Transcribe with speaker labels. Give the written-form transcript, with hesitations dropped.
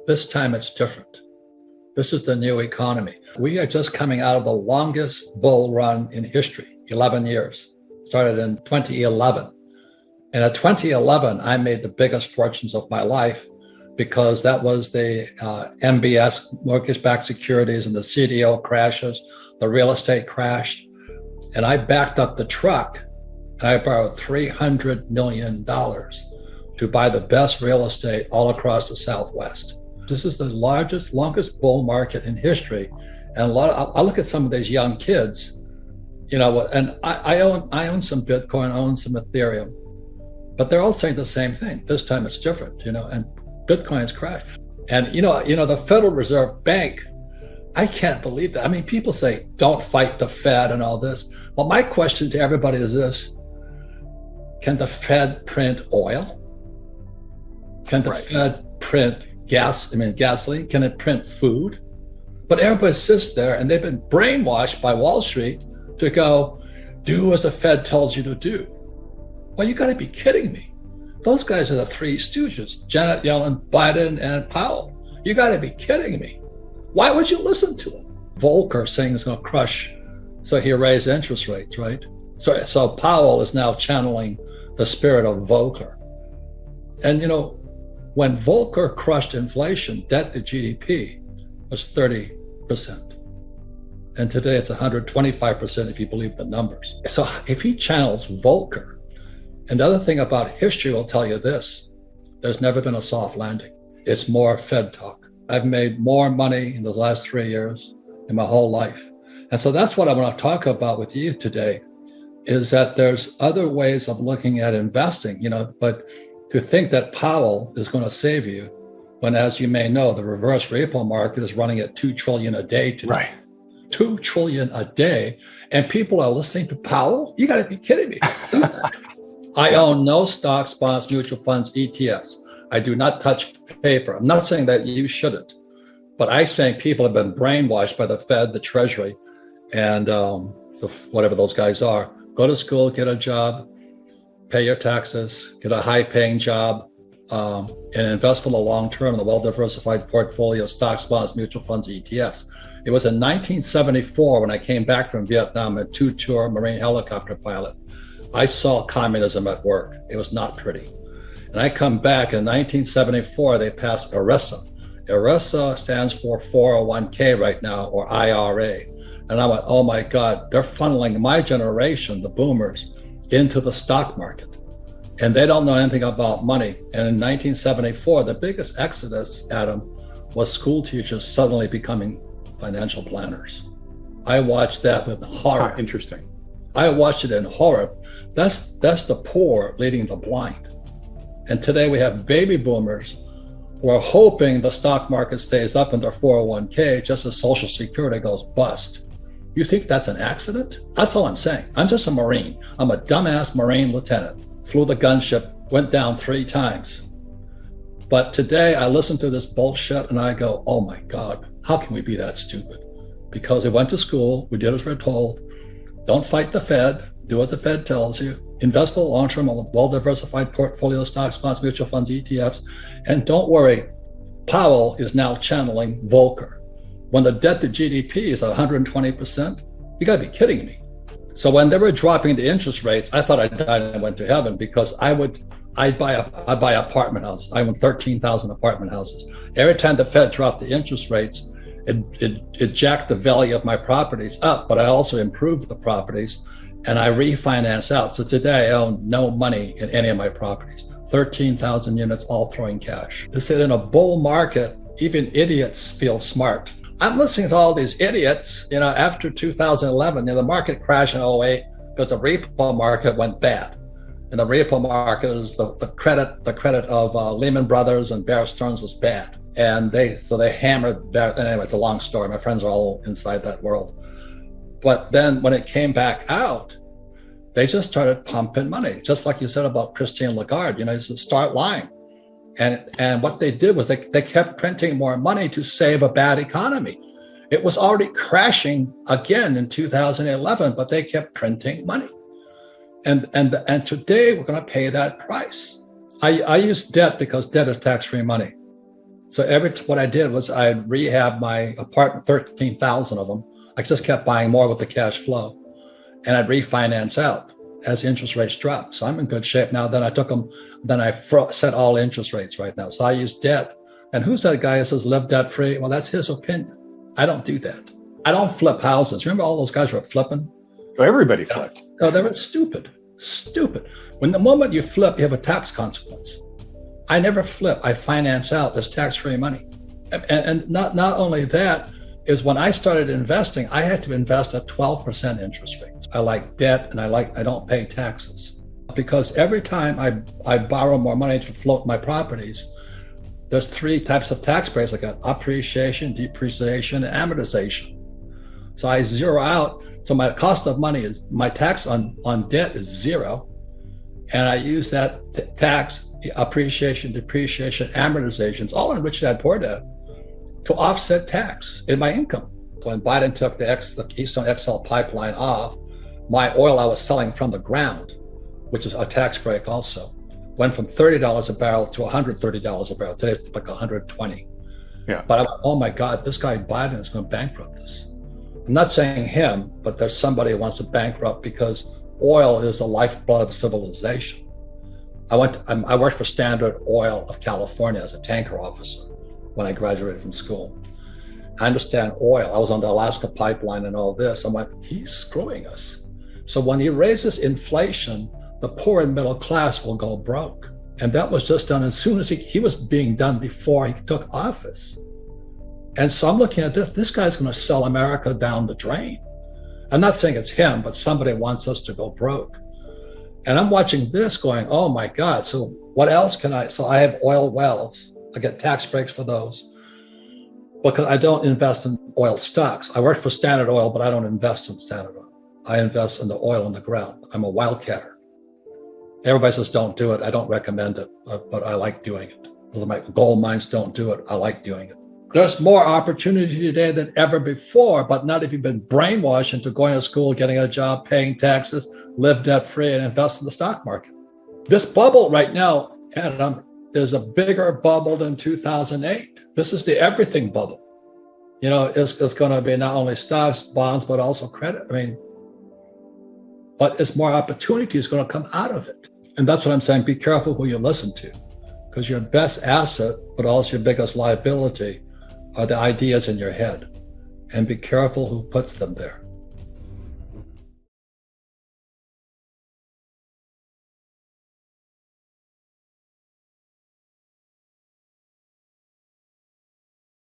Speaker 1: This time it's different. This is the new economy. We are just coming out of the longest bull run in history, 11 years. Started in 2011. And at 2011, I made the biggest fortunes of my life because that was the MBS, mortgage-backed securities, and the CDO crashes, the real estate crashed. And I backed up the truck and I borrowed $300 million to buy the best real estate all across the Southwest. This is the largest, longest bull market in history. And I look at some of these young kids, and I own some Bitcoin, I own some Ethereum, but they're all saying the same thing. This time it's different, and Bitcoin's crashed. And, the Federal Reserve Bank, I can't believe that. I mean, people say, don't fight the Fed and all this. Well, my question to everybody is this: can the Fed print oil? Can the Fed print gasoline? Can it print food? But everybody sits there and they've been brainwashed by Wall Street to go, do as the Fed tells you to do. Well, you got to be kidding me. Those guys are the three stooges, Janet Yellen, Biden, and Powell. You got to be kidding me. Why would you listen to them? Volcker saying it's going to crush, so he raised interest rates, right? So Powell is now channeling the spirit of Volcker. And, when Volcker crushed inflation, debt to GDP was 30%. And today it's 125% if you believe the numbers. So if he channels Volcker, and the other thing about history will tell you this: there's never been a soft landing. It's more Fed talk. I've made more money in the last 3 years in my whole life. And so that's what I want to talk about with you today, is that there's other ways of looking at investing, but to think that Powell is going to save you when, as you may know, the reverse repo market is running at $2 trillion a day today.
Speaker 2: Right.
Speaker 1: $2 trillion a day. And people are listening to Powell? You got to be kidding me. I own no stocks, bonds, mutual funds, ETFs. I do not touch paper. I'm not saying that you shouldn't, but I think people have been brainwashed by the Fed, the Treasury, and whatever those guys are. Go to school, get a job, pay your taxes, get a high-paying job, and invest for the long term in a well-diversified portfolio of stocks, bonds, mutual funds, ETFs. It was in 1974 when I came back from Vietnam, a two-tour Marine helicopter pilot. I saw communism at work. It was not pretty. And I come back in 1974, they passed ERISA. ERISA stands for 401k right now, or IRA. And I went, oh my God, they're funneling my generation, the boomers, into the stock market. And they don't know anything about money. And in 1974, the biggest exodus, Adam, was school teachers suddenly becoming financial planners. I watched that with horror.
Speaker 2: Interesting.
Speaker 1: I watched it in horror. That's the poor leading the blind. And today we have baby boomers who are hoping the stock market stays up in their 401k just as Social Security goes bust. You think that's an accident? That's all I'm saying. I'm just a Marine. I'm a dumbass Marine lieutenant. Flew the gunship, went down 3 times. But today I listen to this bullshit and I go, oh my God, how can we be that stupid? Because we went to school, we did as we're told. Don't fight the Fed, do as the Fed tells you. Invest for the long term, a well-diversified portfolio of stocks, bonds, mutual funds, ETFs. And don't worry, Powell is now channeling Volcker. When the debt to GDP is 120%, you gotta be kidding me. So when they were dropping the interest rates, I thought I died and went to heaven, because I'd buy apartment houses. I own 13,000 apartment houses. Every time the Fed dropped the interest rates, it jacked the value of my properties up, but I also improved the properties and I refinance out. So today I own no money in any of my properties. 13,000 units, all throwing cash. They said in a bull market, even idiots feel smart. I'm listening to all these idiots, after 2011, the market crashed in 2008 because the repo market went bad. And the repo market is the credit of Lehman Brothers and Bear Stearns was bad. And they hammered Bear. Anyway, it's a long story. My friends are all inside that world. But then when it came back out, they just started pumping money, just like you said about Christine Lagarde, just start lying. And what they did was they kept printing more money to save a bad economy. It was already crashing again in 2011, but they kept printing money. And today we're going to pay that price. I use debt because debt is tax-free money. So what I did was I rehab my apartment, 13,000 of them. I just kept buying more with the cash flow, and I'd refinance out as interest rates dropped. So I'm in good shape now. Then I set all interest rates right now. So I use debt. And who's that guy who says live debt free? Well, that's his opinion. I don't do that. I don't flip houses. Remember all those guys were flipping?
Speaker 2: So everybody flipped.
Speaker 1: No, they were stupid. When the moment you flip, you have a tax consequence. I never flip. I finance out. There's tax-free money. And not only that, is when I started investing, I had to invest at 12% interest rates. I like debt, and I don't pay taxes. Because every time I borrow more money to float my properties, there's 3 types of tax breaks. I got appreciation, depreciation, and amortization. So I zero out. So my cost of money is, my tax on debt is 0. And I use that tax, appreciation, depreciation, amortizations, all in which I had poured debt, to offset tax in my income. When Biden took the Keystone XL pipeline off, my oil I was selling from the ground, which is a tax break also, went from $30 a barrel to $130 a barrel. Today it's like $120.
Speaker 2: Yeah.
Speaker 1: But I went, oh my God, this guy Biden is going to bankrupt us. I'm not saying him, but there's somebody who wants to bankrupt, because oil is the lifeblood of civilization. I worked for Standard Oil of California as a tanker officer when I graduated from school. I understand oil. I was on the Alaska pipeline and all this. I'm like, he's screwing us. So when he raises inflation, the poor and middle class will go broke. And that was just done as soon as he was being done before he took office. And so I'm looking at this guy's going to sell America down the drain. I'm not saying it's him, but somebody wants us to go broke. And I'm watching this going, oh my God. So what else so I have oil wells. I get tax breaks for those, because I don't invest in oil stocks. I work for Standard Oil, but I don't invest in Standard Oil. I invest in the oil in the ground. I'm a wildcatter. Everybody says don't do it. I don't recommend it, but I like doing it. My gold mines don't do it. I like doing it. There's more opportunity today than ever before, but not if you've been brainwashed into going to school, getting a job, paying taxes, live debt-free, and invest in the stock market. This bubble right now, Adam, is a bigger bubble than 2008. This is the everything bubble. You know, it's going to be not only stocks, bonds, but also credit. But it's more opportunity is going to come out of it. And that's what I'm saying. Be careful who you listen to, because your best asset, but also your biggest liability, are the ideas in your head. And be careful who puts them there.